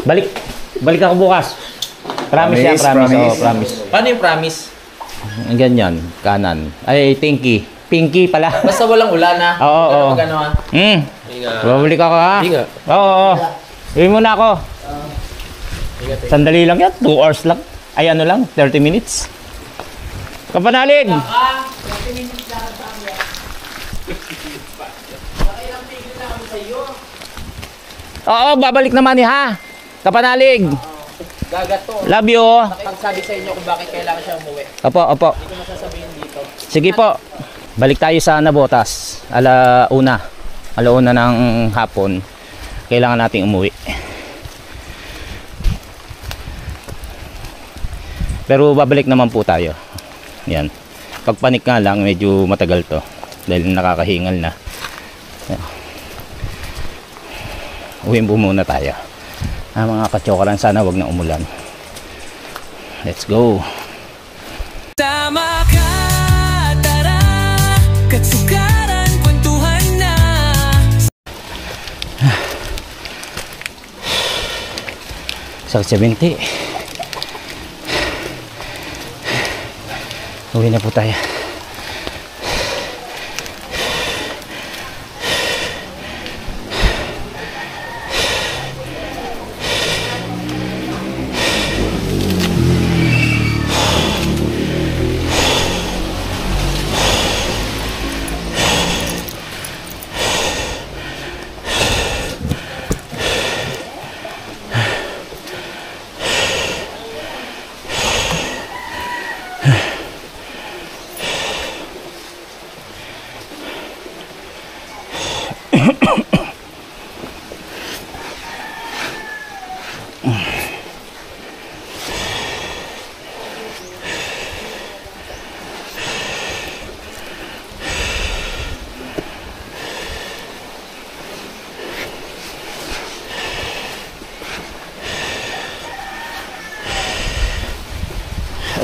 Balik ako bukas. Promise yan, promise. Oo, promise. Paano yung promise? Ganyan, kanan. Ay, Pinky pala. Basta walang ulan ha. Oo. Pag ano ha. Babalik ako ha. Oo. Iwi muna ako. Sandali lang yan. 2 hours lang. Ay ano lang, 30 minutes. Kapanalig! 30 minutes lang sa amin. Nakailang tigil na kami sa iyo. Oo, babalik naman ha. Kapanalig! Gagato. Love you. Nakipagsabi sa inyo kung bakit kailangan siya umuwi. Opo. Hindi ko masasabihin dito. Sige po. Balik tayo sa Nabotas. Alauna ng hapon. Kailangan nating umuwi. Pero babalik naman po tayo. Yan. Pagpanik nga lang, medyo matagal to. Dahil nakakahingal na. Uwi po muna tayo. Mga katsokaran, sana wag na umulan. Let's go. Tama ka, tara, katsukaran, kwentuhan na. Sakit sa binti. Uwi na po tayo.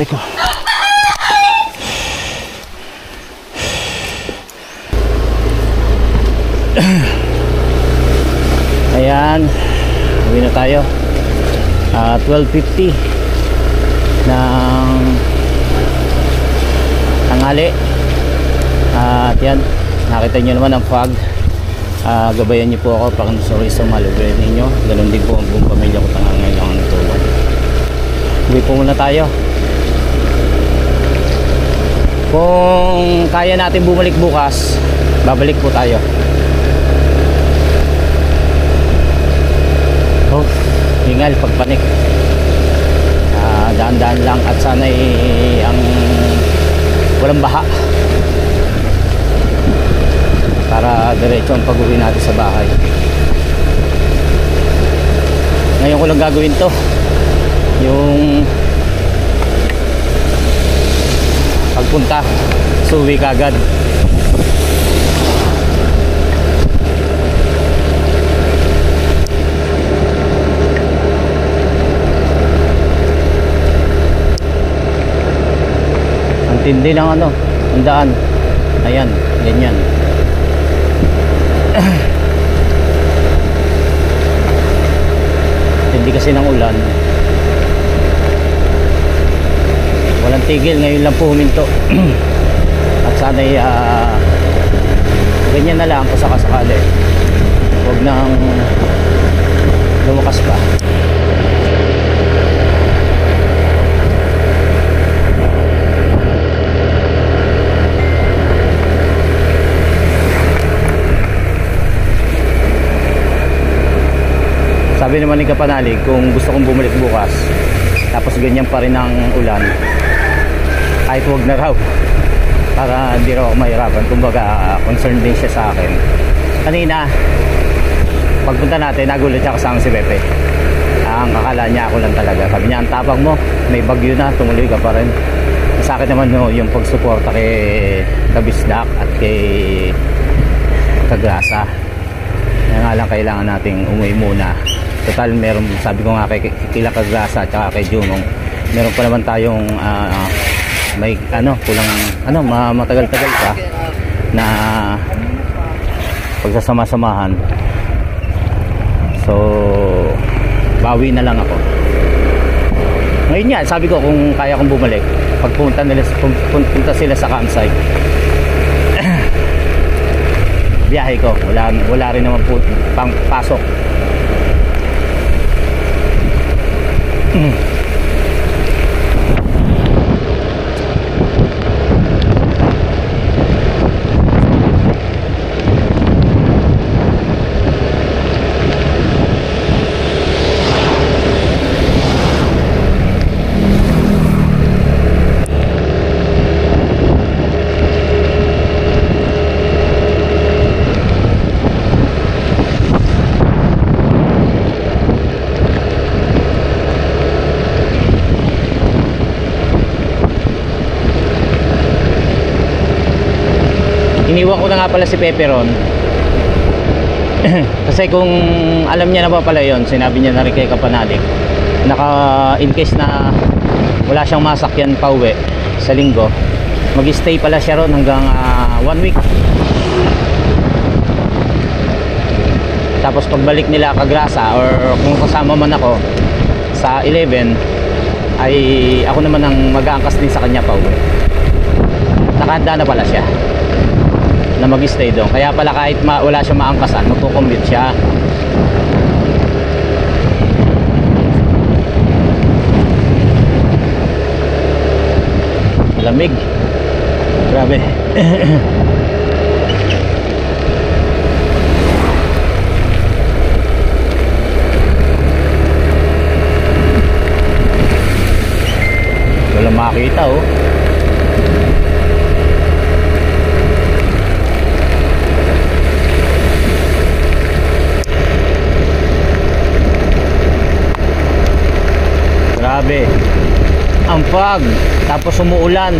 Ikaw. Ayan, uwi na tayo. 12:50 ng tanghali. At yan, nakita nyo naman ang fog. Gabayan nyo po ako pag sorry sa malubre ninyo. Ganun din po ang buong pamilya ko tangangailangan ng tulong. Uwi po muna tayo. Kung kaya natin bumalik bukas, babalik po tayo. Oh, hingal pagpanik. Daan-daan lang at sana'y ang walang baha para diretso ang pag-uwi natin sa bahay. Ngayon ko lang gagawin to, yung pagpunta, suwi kagad. Ang tindi ng ang daan. Ayan, ganyan. Tindi kasi ng ulan. Walang tigil, ngayon lang po huminto. At sana'y ganyan na lang kung sakasakali. Huwag nang lumakas pa. Sabi naman ni Kapanalig, kung gusto kong bumalik bukas tapos ganyan pa rin ang ulan, kahit huwag na raw, para hindi raw ako mahirapan. Kumbaga concerned din siya sa akin. Kanina pagpunta natin, nagulat siya kasama si Pepe. Ang akala niya ako lang talaga. Sabi niya, ang tapang mo, may bagyo na, tumuloy ka pa rin. Sa akin naman yung pagsuporta kay Kabisdak at kay Kagrasa. Kaya nga lang kailangan nating umuwi muna. Total, meron, sabi ko nga kay Kila Kagrasa at kay Jumong, meron pa naman tayong may kulang matagal-tagal pa na pagsasama-samahan. So Bawi na lang ako. Ngayon nga, sabi ko kung kaya kong bumalik, pagpunta punta sila sa campsite, biyahe ko, wala rin naman po pang pasok. Iniwan ko na nga pala si Pepperon. Kasi kung alam niya na ba pala yon, sinabi niya na rin kay Kapanalik, in case na wala siyang masakyan pa uwi sa linggo, mag-stay pala siya ron hanggang 1 week. Tapos pagbalik nila Kagrasa, or kung kasama man ako sa 11, ay ako naman ang mag-aangkas din sa kanya pa uwi. Nakahanda na pala siya na mag-stay doon. Kaya pala kahit wala siyang maangkasan, magkukumbit siya. Lamig. Grabe. Walang makita oh. Grabe ang fog, tapos umuulan.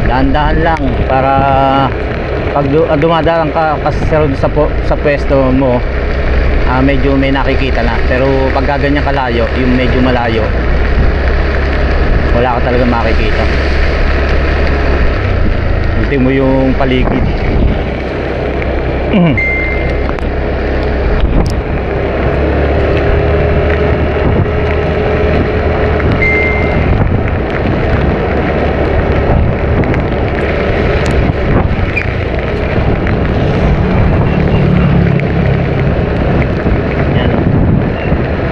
Dahan-dahan lang para pag dumadaan ka kasi sa pwesto mo, medyo may nakikita na. Pero pag gaganyan kalayo, yung medyo malayo, wala ka talaga makikita. Hinti mo yung paligid.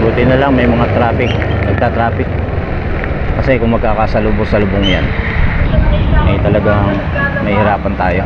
Buti na lang may mga nagta-traffic. Kasi kung magkakasalubong yan, ay talagang mahihirapan tayo.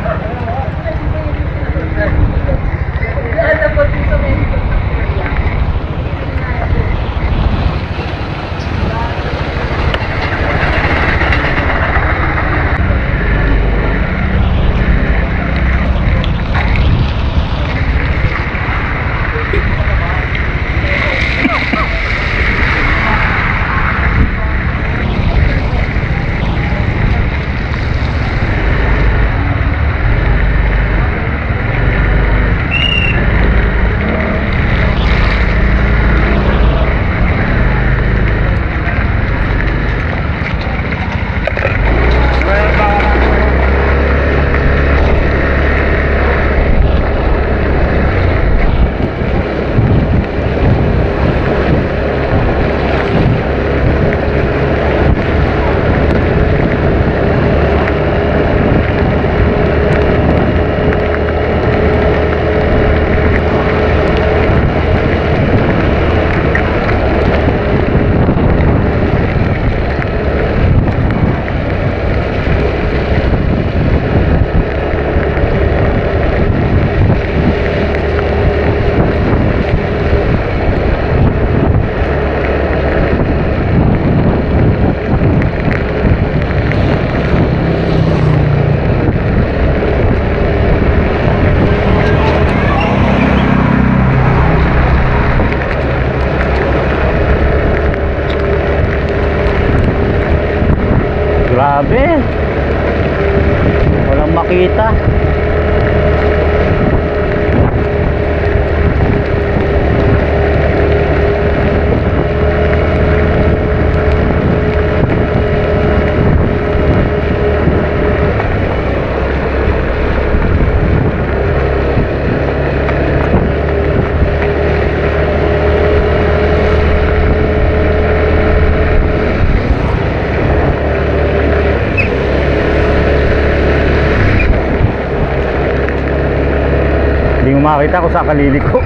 makita ko sa kaliliko.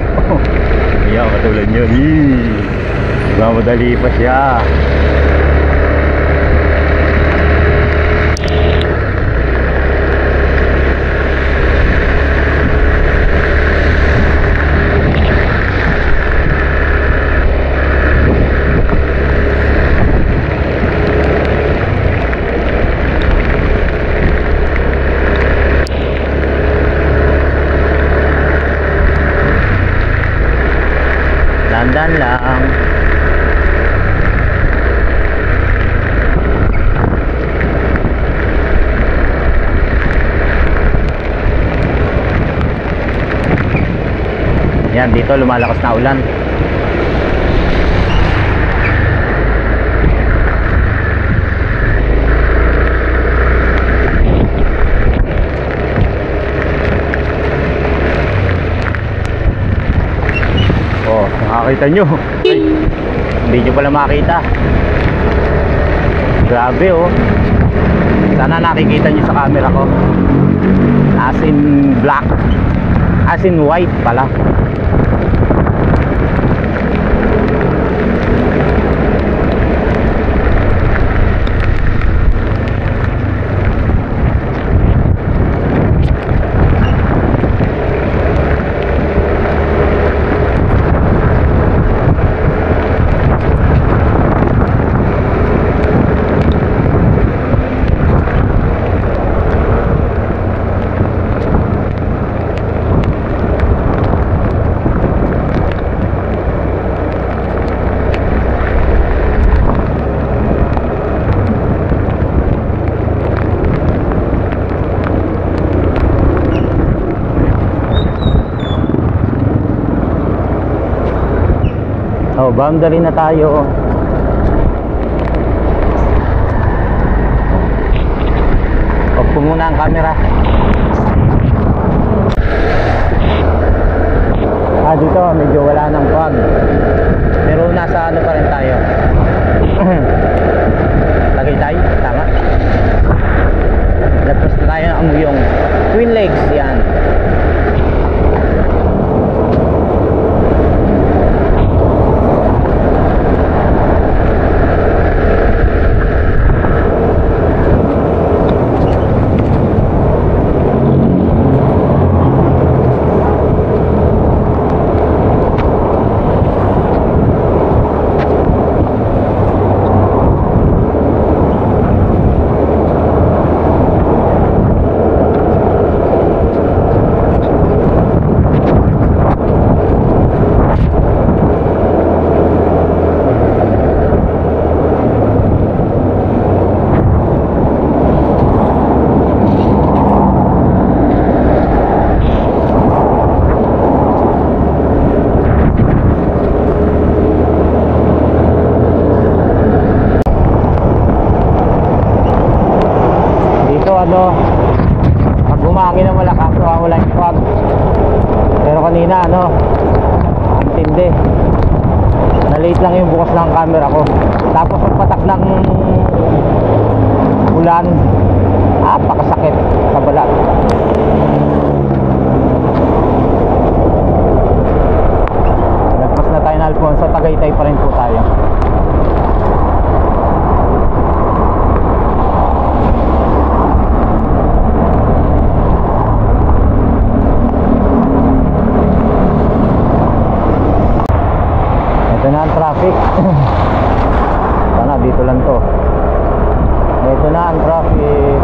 Ayan, katulad nyo. Mamadali pa siya. Dandan lang. Yan, dito lumalakas na ulan. Nakakita nyo. Ay, hindi nyo pala makita. Grabe oh. Sana nakikita nyo sa camera ko. As in black, as in white pala. Oh, boundary na tayo. Off ko muna ang camera. Dito medyo wala ng fog. Pero nasa ano pa rin tayo. Tagaytay, tama. Lagpas na tayo ng Amuyong. Twin Lakes, yan. Ano, pag bumangin na malakas, wala yung fog. Pero kanina ano, intindi, na-late lang yung bukas ng camera ko. Tapos pagpatak ng ulan, pakasakit sa balat. Nagpas na tayo na Alfonso, Tagaytay pa rin po tayo. Ito na ang traffic. Sana dito lang to. Ito na ang traffic.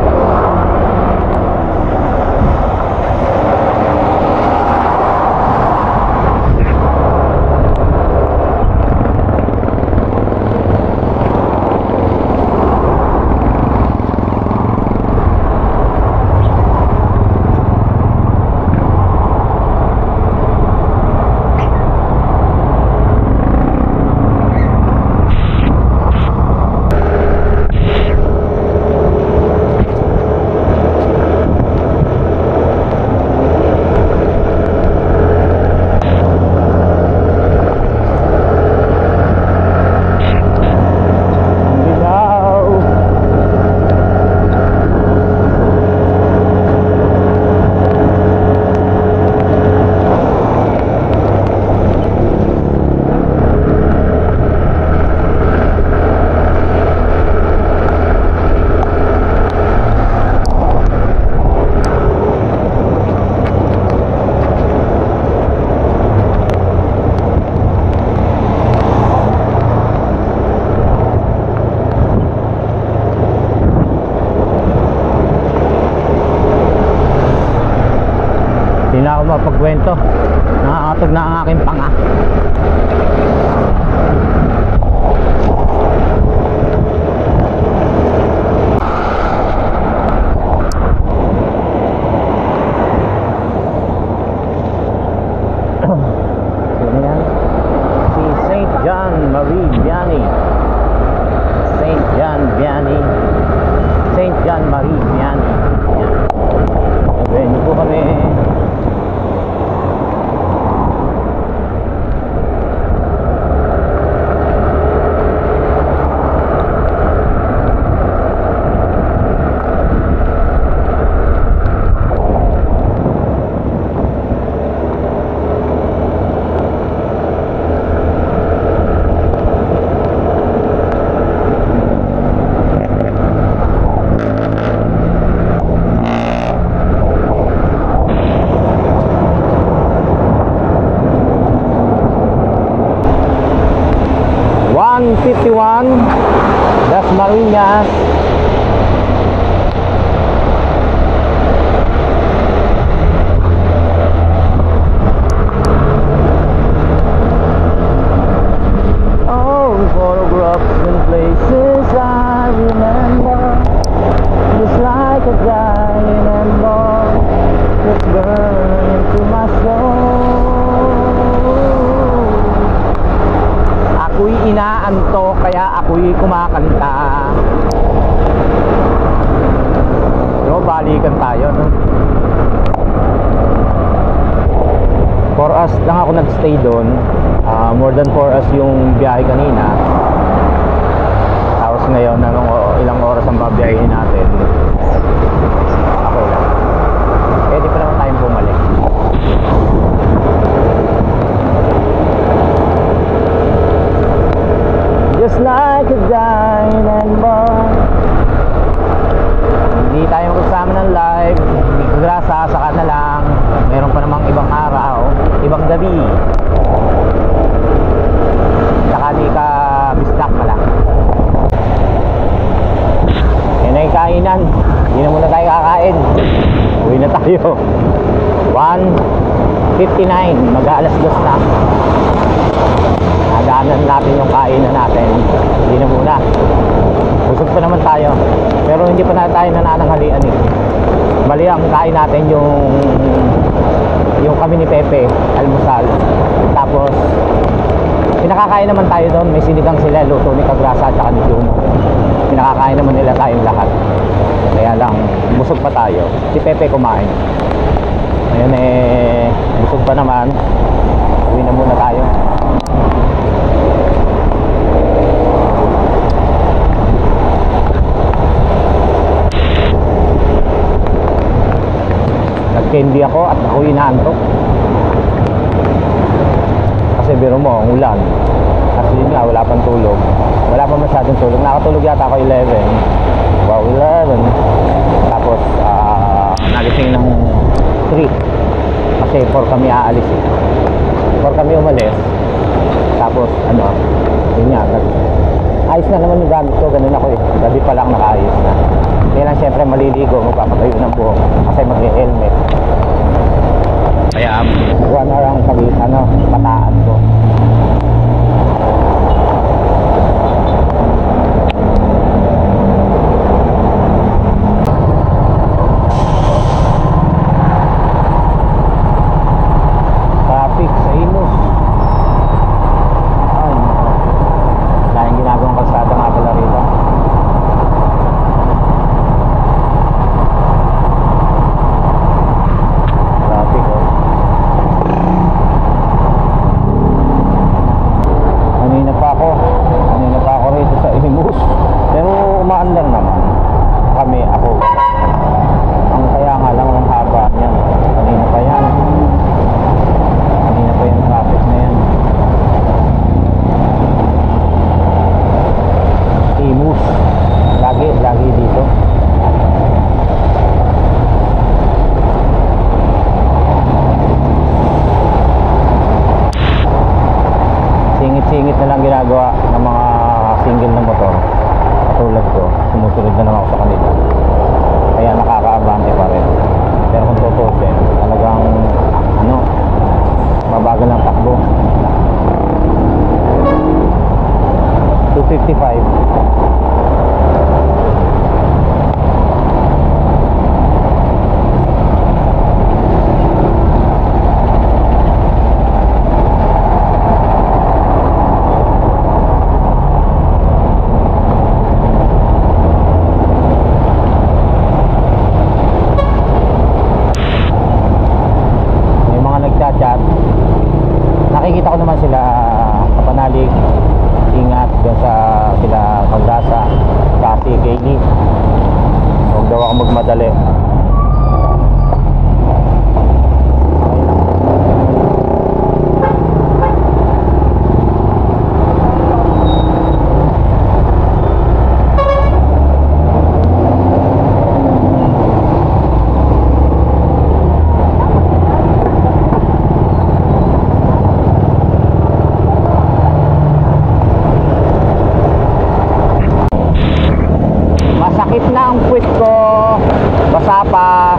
ako mapagkwento. Nakakatog na ang aking panga. Sino yan? Si St. John Marie Vianney. St. John Vianney. St. John Marie Vianney. Yan. Nag-venue po kami. Las Marinas. Oh, photographs in places I remember, just like a dying ember that's burning into my soul. Ako'y inaantok kaya ako'y kumakanta. So balikan tayo, no? 4 hours lang ako nagstay doon. More than 4 hours yung biyahe kanina. Tapos ngayon ilang oras ang babiyahin natin. Okay lang. Pwede pa naman tayong bumalik. Just like a dying ember. Hindi tayo magkasama ng live. Hindi ko grasa, saka na lang. Meron pa namang ibang araw, ibang gabi. Saka di ka bisdak pala. Yan na yung kainan. Hindi na muna tayo kakain. Uwi na tayo. 1:59, mag-aalas 2 na. Nadaanan natin yung kainan natin. Hindi na muna. Busog pa naman tayo. Pero hindi pa na tayo nanananghalian eh. Mali ang kain natin yung kami ni Pepe, almusal. Tapos pinakakain naman tayo doon. May sinigang sila, luto ni Kagrasa at saka ni Juno. Pinakakain naman nila tayong lahat. Kaya lang, busog pa tayo. Si Pepe kumain. Ngayon busog pa naman. Uwi na muna tayo. Nag-candy ako at ako inaantok. Kasi biro mo, ang ulan. Kasi yun nga, wala pang tulog. Wala pa masyadong tulog. Nakatulog yata ako 11. Wow, 11. Tapos, nagising ng 3. Kasi 4 kami aalis eh. 4 kami umalis. Tapos, yun nga, ayos na naman yung gamit ko. Ganun ako eh. Gabi pa lang nakaayos na. Kaya lang syempre maliligo, magpapatayo ng buhok kasi mag-helmet. Kaya 1 hour ang pataan ko. Traffic sa Imus. Ay, dahil ginagawang kalsada nga pala rito. Kanina pa ako rito sa Imus. Pero umaandar naman. Ako. Ang kaya nga lang ang haba niyan. Kanina pa yan. Kanina pa yung traffic na yan. Imus. Lagi dito. Singit na lang ginagawa ng mga single na motor katulad ko. Sumusunod na lang ako sa kanila, kaya nakakaabante pa rin. Pero kung tutusin, talagang nakikita ko naman sila Kapanalig, ingat dyan sa sila Pagrasa, kasi Kaylee, huwag daw ako magmadali. Masakit na ang puwit ko, basa pa,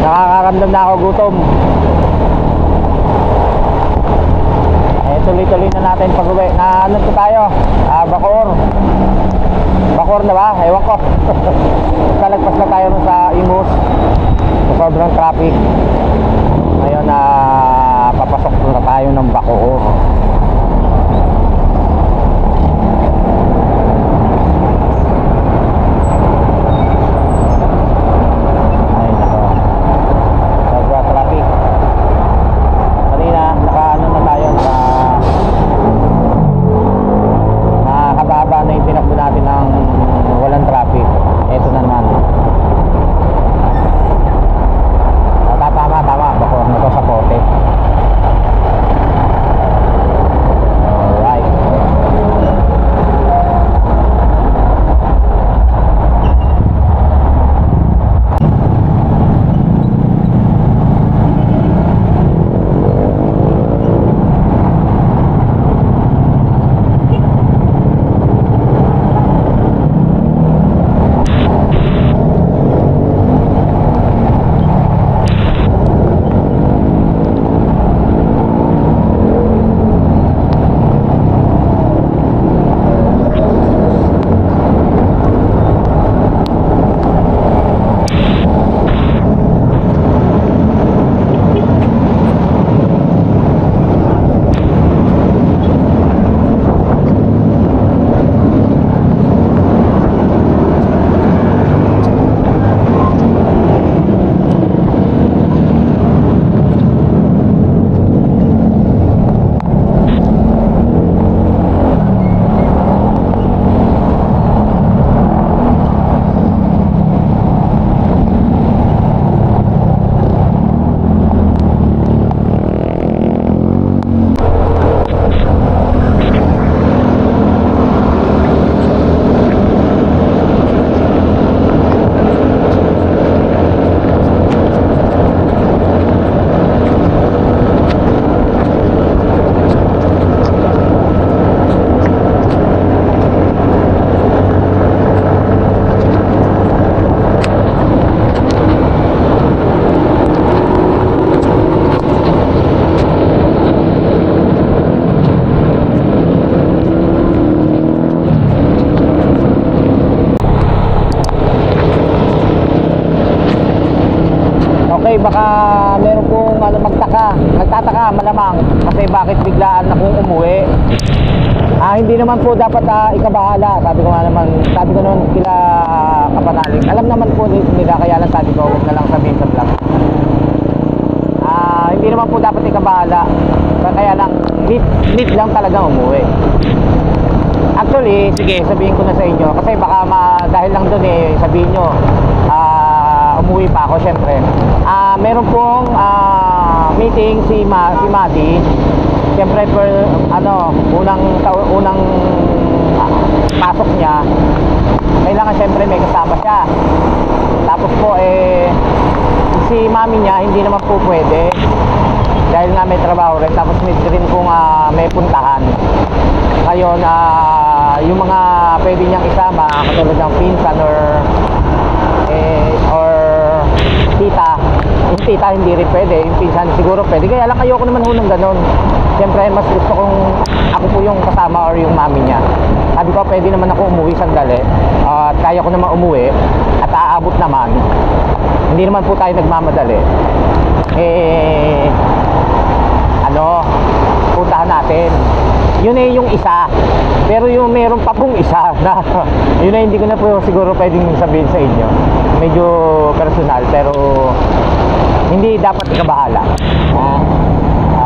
nakakaramdam na ako gutom. Tuloy-tuloy na natin pag-uwi. Na ano po tayo? Bacoor. Bacoor na ba? Ewan ko. Talagpas na tayo sa Imus. Sobrang traffic. Ngayon na papasok na tayo ng Bacoor. Baka meron pong nagtataka malamang kasi bakit biglaan akong umuwi. Hindi naman po dapat ikabahala. Sabi ko noon kila Kapanalig. Alam naman po nila, kaya lang sabi ko huwag na lang sabihin sa vlog. Hindi naman po dapat ikabahala. Kaya lang need lang talaga umuwi. Actually, sige, sabihin ko na sa inyo kasi baka dahil lang doon sabihin nyo umuwi pa ako syempre. Meron pong meeting si Mati. Syempre unang pasok niya, kailangan syempre may kasama siya. Tapos po si mami niya hindi naman po pwede dahil nga may trabaho rin, tapos may rin pong may puntahan. Ngayon yung mga pwede niyang isama katulad ng pinsan or tita. Yung tita hindi rin pwede, yung pinsan siguro pwede, kaya lang ayoko naman ng ganon. Siyempre mas gusto kong ako po yung kasama or yung mami niya. Sabi ko pwede naman ako umuwi sandali at kaya ko naman umuwi at aabot naman, hindi naman po tayo nagmamadali. Puntahan natin. Yun yung isa. Pero yung meron pa pong isa na yun hindi ko na po siguro pwedeng sabihin sa inyo. Medyo personal pero hindi dapat ikabahala.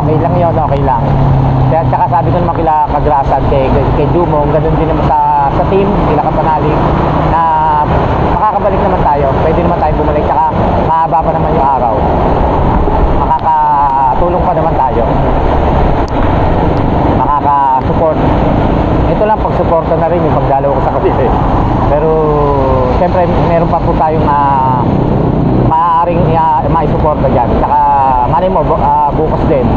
okay lang yun, okay lang. Kaya tsaka sabi ko naman kila Kagrasan, kay Dumong, ganun din naman sa team, kila Kapanalig, na makakabalik naman tayo, pwede naman tayo bumalik, tsaka mahaba pa naman yung araw, makakatulong pa naman tayo, makaka-support. Ito lang, pag-suporta na rin yung pagdalaw ko sa kabila eh. Pero siyempre meron pa po tayong maaaring maisuporta dyan, tsaka mali mo bukas din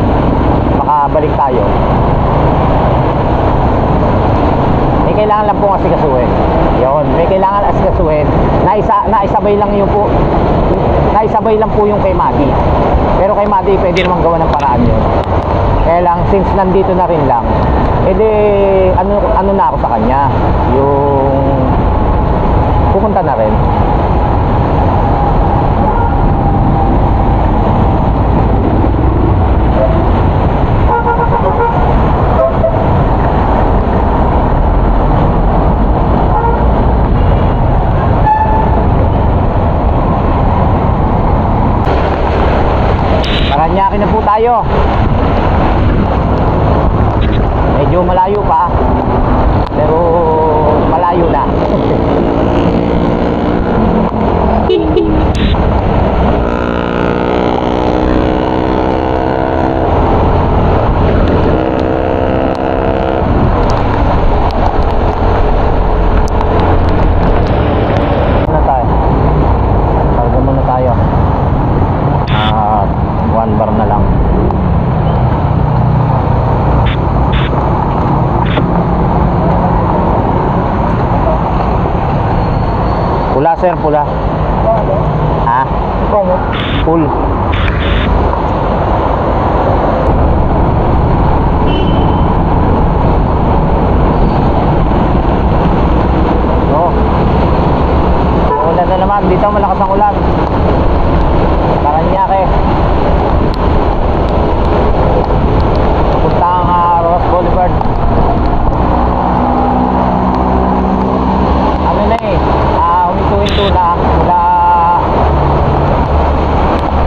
makabalik tayo. May kailangan lang pong asikasuhin. Yun, may kailangan asikasuhin. Naisabay lang yung po, naisabay lang po yung kay Madi. Pero kay Madi pwede naman gawa ng paraan yun. Kaya lang, since nandito na rin lang, edi ano na ako sa kanya, yung pupunta na rin. Paranaque na po tayo. Medyo malayo pa, pero malayo na. One bar na lang. Pula sir, pula. Ha? Full. Ulan na naman, dito malakas ang ulan. Paranaque. Puntang Ross Boulevard. Ano na eh, huminto-hinto na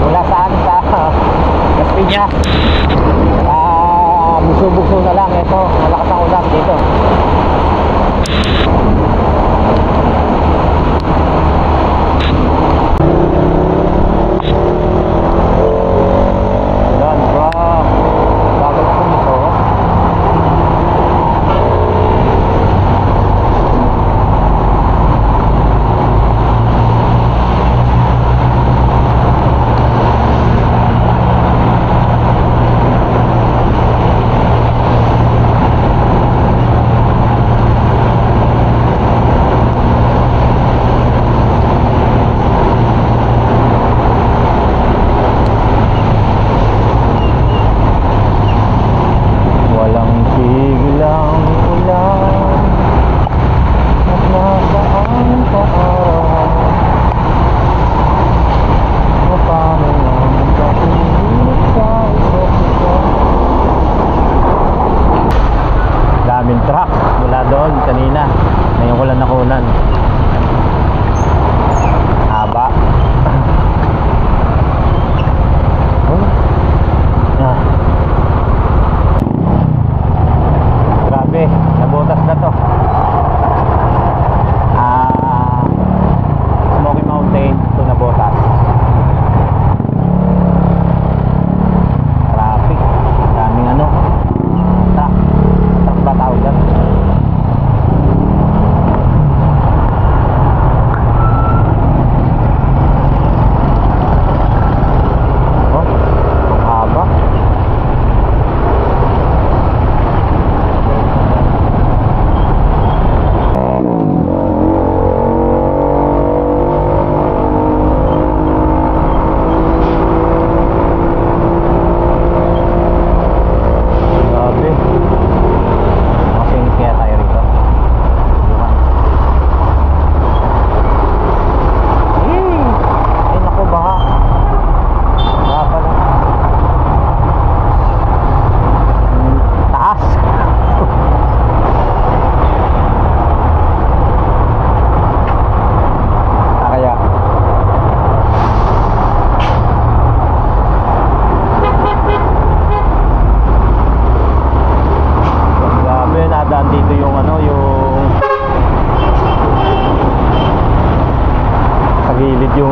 mula saan sa Las Piñas. Bugso-bugso na lang. Ito, malakas ang ulan dito.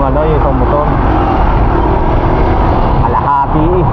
ano, yung isang motor. Kalahati eh.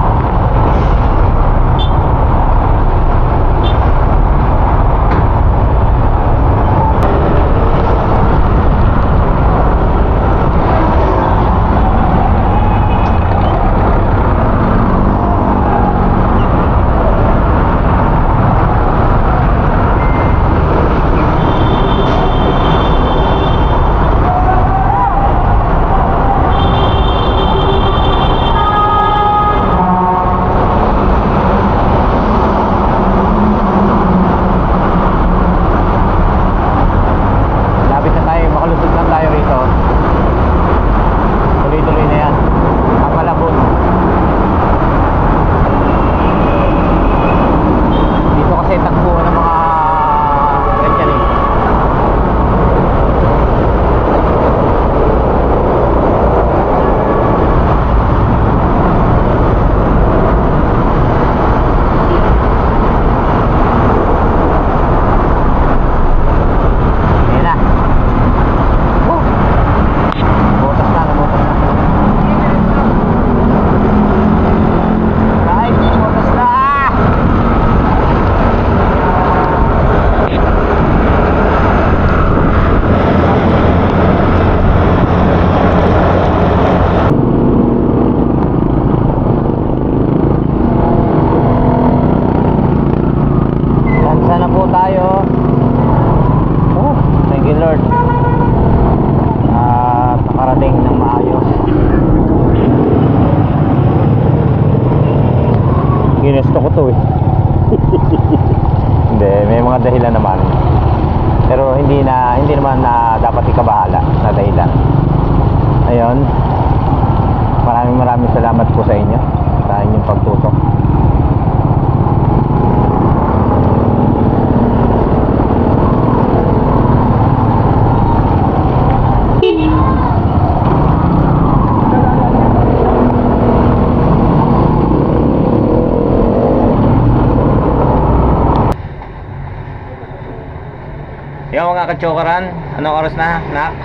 Ginesto ko to eh. Hindi, may mga dahilan naman. Pero hindi naman na dapat ikabahala na dahilan. Ayun. Maraming salamat po sa inyo sa inyong pagtutok. Yung mga kachokaran, anong oras na, nak?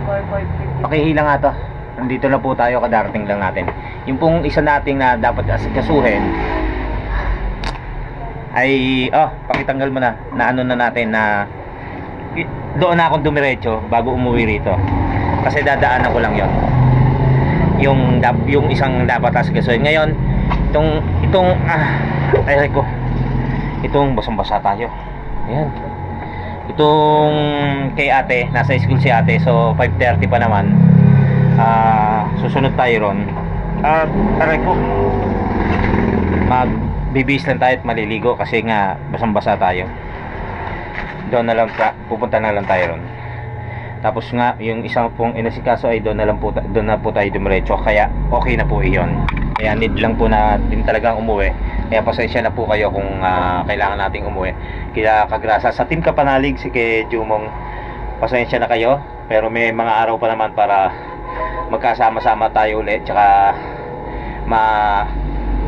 5:50. Pakihila nga to. Nandito na po tayo, kadarating lang natin. Yung pong isa nating na dapat kasuhin ay, pakitanggal mo na ano na natin na doon na akong dumiretso bago umuwi rito. Kasi dadaanan ko lang yon. Yung isang dapat kasuhin. Ngayon, itong basang-basa tayo. Ayan. Itong kay ate, nasa school si ate, so 5:30 pa naman. Susunod tayo ron. Aray ko, magbibis lang tayo at maliligo kasi nga basang-basa tayo. Doon na lang pupunta na lang tayo ron. Tapos nga yung isang pong inasikaso ay doon na po tayo dumiretso, kaya okay na po iyon. Kaya need lang po na din talagang umuwi. Kaya pasensya na po kayo kung kailangan nating umuwi. Kaya kagrasa sa Team Kapanalig, si kay Jumong, pasensya na kayo. Pero may mga araw pa naman para magkasama-sama tayo ulit. Tsaka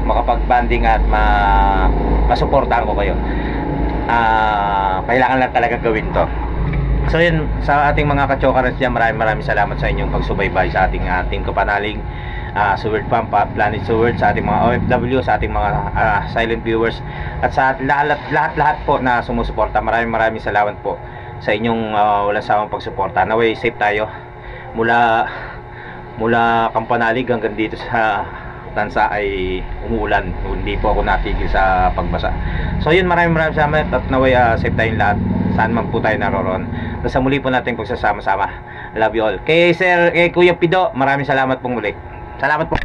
makapag-banding at masuportahan ko kayo. Kailangan lang talaga gawin to. So yun, sa ating mga kachokarans dyan, maraming salamat sa inyong pagsubaybay sa ating Team Kapanalig, Seward Pump, Planet Seward, sa ating mga OFW, sa ating mga silent viewers, at sa lahat po na sumusuporta. Maraming salamat po sa inyong walang sawang pagsuporta. Naway safe tayo mula Kapanalig hanggang dito sa Tansa ay umuulan. Hindi po ako natigil sa pagbasa. So yun, maraming salamat at naway safe tayong lahat saan man po tayo naroon. Sa muli po natin pagsasama-sama. Love you all. Kay Kuya Pido, maraming salamat pong muli. Salamat po.